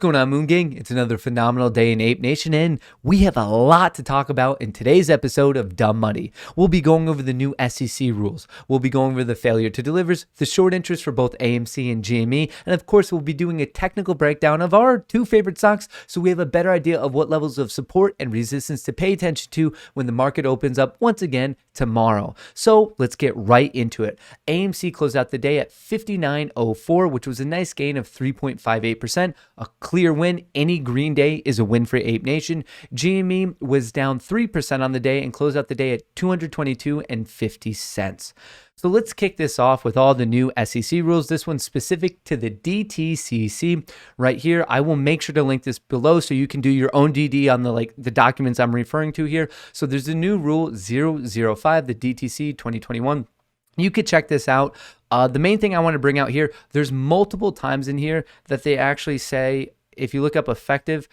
going on, Moon Gang? It's another phenomenal day in Ape Nation, and we have a lot to talk about in today's episode of Dumb Money. We'll be going over the new SEC rules. We'll be going over the failure to delivers, the short interest for both AMC and GME, and of course, we'll be doing a technical breakdown of our two favorite stocks so we have a better idea of what levels of support and resistance to pay attention to when the market opens up once again tomorrow. So let's get right into it. AMC closed out the day at 59.04, which was a nice gain of 3.58%. A clear win. Any green day is a win for Ape Nation. GME was down 3% on the day and closed out the day at $222.50. So let's kick this off with all the new SEC rules. This one's specific to the DTCC right here. I will make sure to link this below so you can do your own DD on the documents I'm referring to here. So there's a new rule 005, the DTC 2021. You could check this out. The main thing I want to bring out here, there's multiple times in here that they actually say, if you look up effective,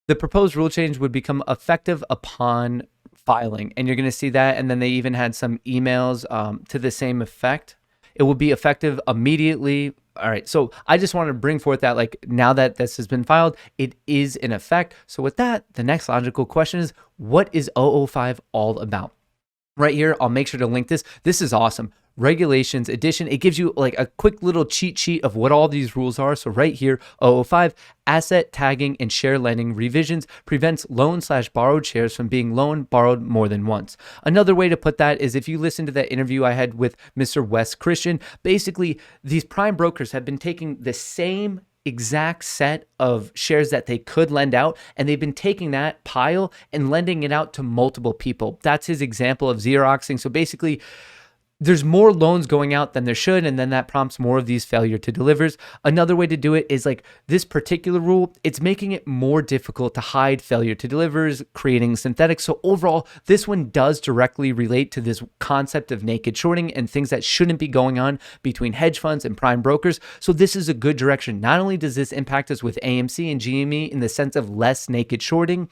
the proposed rule change would become effective upon filing. And you're going to see that. And then they even had some emails to the same effect. It will be effective immediately. All right. So I just want to bring forth that now that this has been filed, it is in effect. So with that, the next logical question is, what is 005 all about? Right here, I'll make sure to link this. This is awesome. Regulations edition. It gives you a quick little cheat sheet of what all these rules are. So right here, 005, asset tagging and share lending revisions prevents loan/borrowed shares from being borrowed more than once. Another way to put that is if you listen to that interview I had with Mr. Wes Christian, basically these prime brokers have been taking the same exact set of shares that they could lend out, and they've been taking that pile and lending it out to multiple people. That's his example of Xeroxing. So basically, there's more loans going out than there should, and then that prompts more of these failure to delivers. Another way to do it is this particular rule, it's making it more difficult to hide failure to delivers, creating synthetics. So overall, this one does directly relate to this concept of naked shorting and things that shouldn't be going on between hedge funds and prime brokers. So this is a good direction. Not only does this impact us with AMC and GME in the sense of less naked shorting,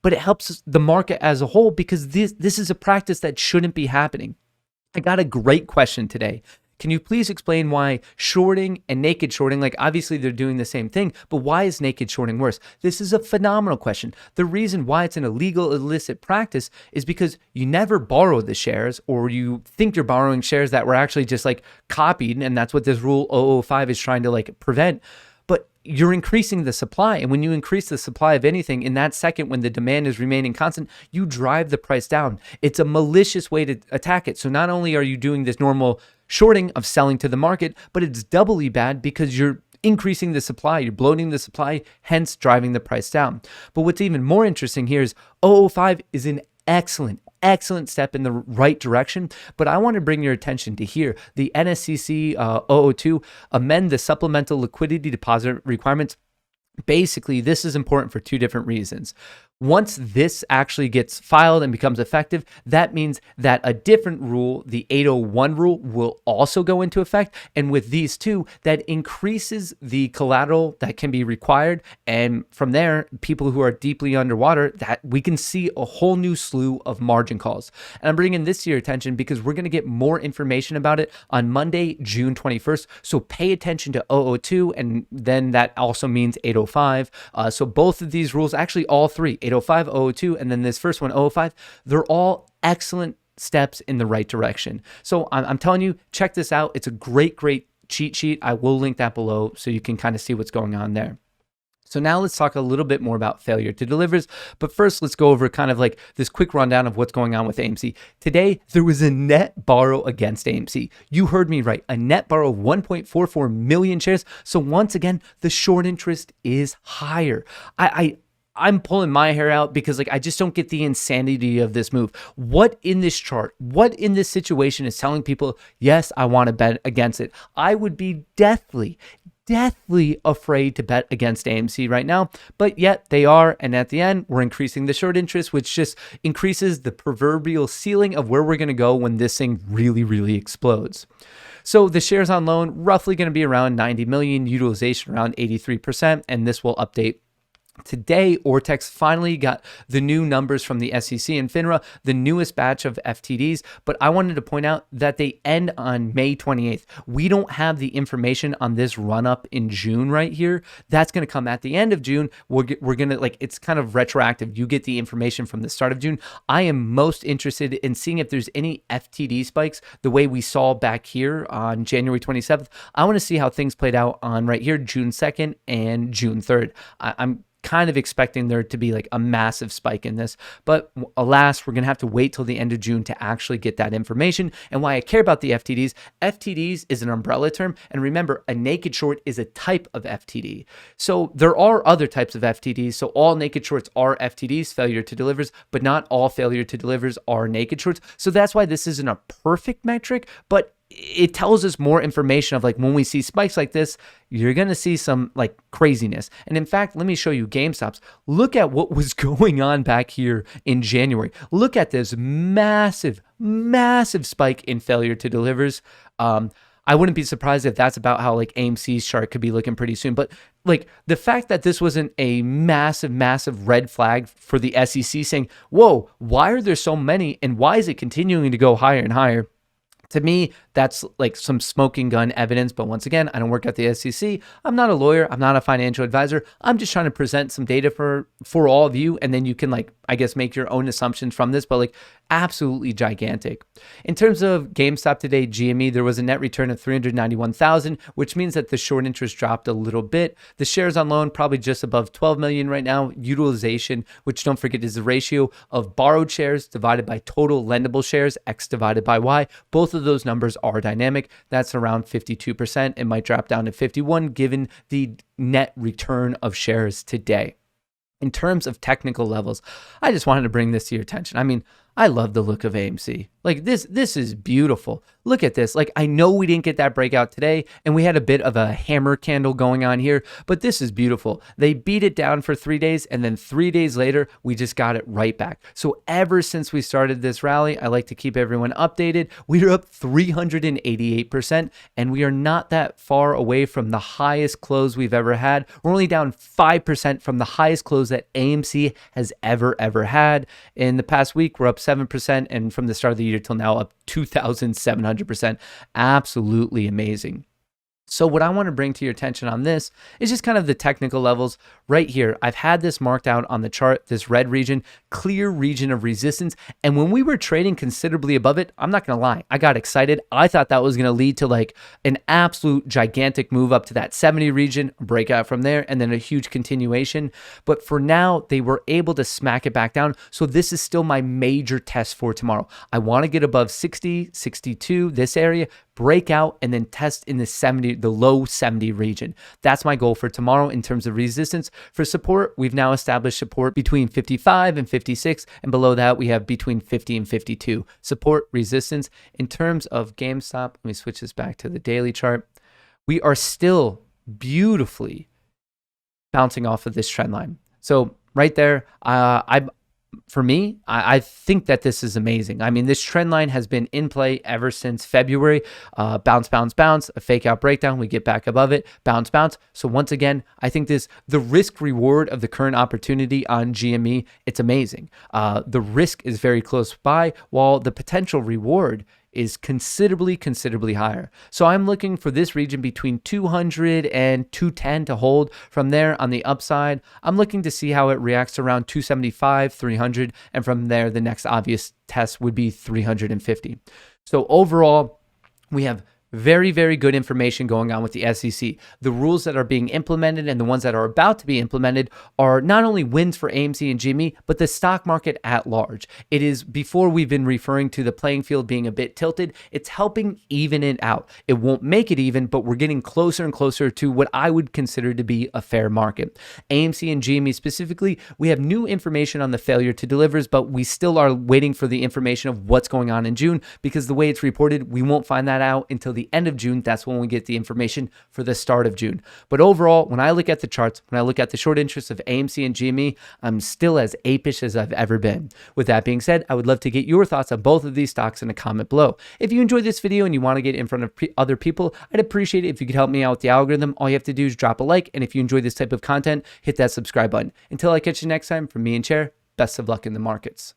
but it helps the market as a whole because this is a practice that shouldn't be happening. I got a great question today. Can you please explain why shorting and naked shorting, obviously they're doing the same thing, but why is naked shorting worse? This is a phenomenal question. The reason why it's an illegal, illicit practice is because you never borrow the shares, or you think you're borrowing shares that were actually just copied, and that's what this rule 005 is trying to prevent. But you're increasing the supply. And when you increase the supply of anything, in that second, when the demand is remaining constant, you drive the price down. It's a malicious way to attack it. So not only are you doing this normal shorting of selling to the market, but it's doubly bad because you're increasing the supply, you're bloating the supply, hence driving the price down. But what's even more interesting here is 005 is an excellent step in the right direction. But I want to bring your attention to here. The NSCC 002 amend the supplemental liquidity deposit requirements. Basically, this is important for two different reasons. Once this actually gets filed and becomes effective, that means that a different rule, the 801 rule, will also go into effect. And with these two, that increases the collateral that can be required. And from there, people who are deeply underwater, that we can see a whole new slew of margin calls. And I'm bringing this to your attention because we're going to get more information about it on Monday, June 21st. So pay attention to 002, and then that also means 805. So both of these rules, actually all three, 805, 002, and then this first one, 005, they're all excellent steps in the right direction. So I'm telling you, check this out. It's a great cheat sheet. I will link that below so you can kind of see what's going on there. So now let's talk a little bit more about failure to delivers. But first, let's go over kind of this quick rundown of what's going on with AMC. Today, there was a net borrow against AMC. You heard me right. A net borrow of 1.44 million shares. So once again, the short interest is higher. I'm pulling my hair out because I just don't get the insanity of this move. What in this chart, what in this situation is telling people, yes, I want to bet against it? I would be deathly afraid to bet against AMC right now, but yet they are. And at the end, we're increasing the short interest, which just increases the proverbial ceiling of where we're going to go when this thing really explodes. So the shares on loan roughly going to be around 90 million, utilization around 83%, and this will update Today, Ortex finally got the new numbers from the SEC and FINRA, the newest batch of FTDs, but I wanted to point out that they end on May 28th. We don't have the information on this run up in June right here. That's going to come at the end of June. We're going to, it's kind of retroactive. You get the information from the start of June. I am most interested in seeing if there's any FTD spikes the way we saw back here on January 27th. I want to see how things played out on right here, June 2nd and June 3rd. I'm kind of expecting there to be a massive spike in this, but alas, we're going to have to wait till the end of June to actually get that information. And why I care about the FTDs is an umbrella term. And remember, a naked short is a type of FTD. So there are other types of FTDs. So all naked shorts are FTDs, failure to delivers, but not all failure to delivers are naked shorts. So that's why this isn't a perfect metric, but it tells us more information of when we see spikes like this, you're going to see some craziness. And in fact, let me show you GameStop's. Look at what was going on back here in January. Look at this massive spike in failure to delivers. I wouldn't be surprised if that's about how AMC's chart could be looking pretty soon. But the fact that this wasn't a massive red flag for the SEC saying, whoa, why are there so many? And why is it continuing to go higher and higher? To me, that's some smoking gun evidence. But once again, I don't work at the SEC. I'm not a lawyer. I'm not a financial advisor. I'm just trying to present some data for all of you. And then you can make your own assumptions from this, but absolutely gigantic. In terms of GameStop today, GME, there was a net return of 391,000, which means that the short interest dropped a little bit. The shares on loan, probably just above 12 million right now. Utilization, which don't forget is the ratio of borrowed shares divided by total lendable shares, X divided by Y. Both of those numbers are dynamic. That's around 52%. It might drop down to 51 given the net return of shares today. In terms of technical levels, I just wanted to bring this to your attention. I mean, I love the look of AMC. This is beautiful. Look at this. I know we didn't get that breakout today, and we had a bit of a hammer candle going on here, but this is beautiful. They beat it down for 3 days, and then 3 days later, we just got it right back. So ever since we started this rally, I like to keep everyone updated. We are up 388%, and we are not that far away from the highest close we've ever had. We're only down 5% from the highest close that AMC has ever had. In the past week, we're up 7%, and from the start of the year till now, up 2,700%. Absolutely amazing. So what I want to bring to your attention on this is just kind of the technical levels right here. I've had this marked out on the chart, this red region, clear region of resistance. And when we were trading considerably above it, I'm not going to lie, I got excited. I thought that was going to lead to an absolute gigantic move up to that 70 region, breakout from there, and then a huge continuation. But for now, they were able to smack it back down. So this is still my major test for tomorrow. I want to get above 60, 62, this area, break out, and then test in the low 70 region. That's my goal for tomorrow in terms of resistance. For support, we've now established support between 55 and 56, and below that we have between 50 and 52. Support, resistance. In terms of GameStop, let me switch this back to the daily chart. We are still beautifully bouncing off of this trend line. So right there, for me, I think that this is amazing. I mean, this trend line has been in play ever since February. Bounce, a fake out breakdown. We get back above it, bounce. So once again, I think the risk reward of the current opportunity on GME, it's amazing. The risk is very close by, while the potential reward is considerably higher. So I'm looking for this region between 200 and 210 to hold. From there on the upside, I'm looking to see how it reacts around 275, 300, and from there, the next obvious test would be 350. So overall, we have very good information going on with the SEC. The rules that are being implemented and the ones that are about to be implemented are not only wins for AMC and GME, but the stock market at large. It is, before we've been referring to the playing field being a bit tilted, it's helping even it out. It won't make it even, but we're getting closer and closer to what I would consider to be a fair market. AMC and GME specifically, we have new information on the failure to delivers, but we still are waiting for the information of what's going on in June, because the way it's reported, we won't find that out until the the end of June. That's when we get the information for the start of June. But overall, when I look at the charts, when I look at the short interest of AMC and GME, I'm still as apish as I've ever been. With that being said, I would love to get your thoughts on both of these stocks in a comment below. If you enjoyed this video and you want to get in front of other people, I'd appreciate it if you could help me out with the algorithm. All you have to do is drop a like, and if you enjoy this type of content, hit that subscribe button. Until I catch you next time, from me and Chair, best of luck in the markets.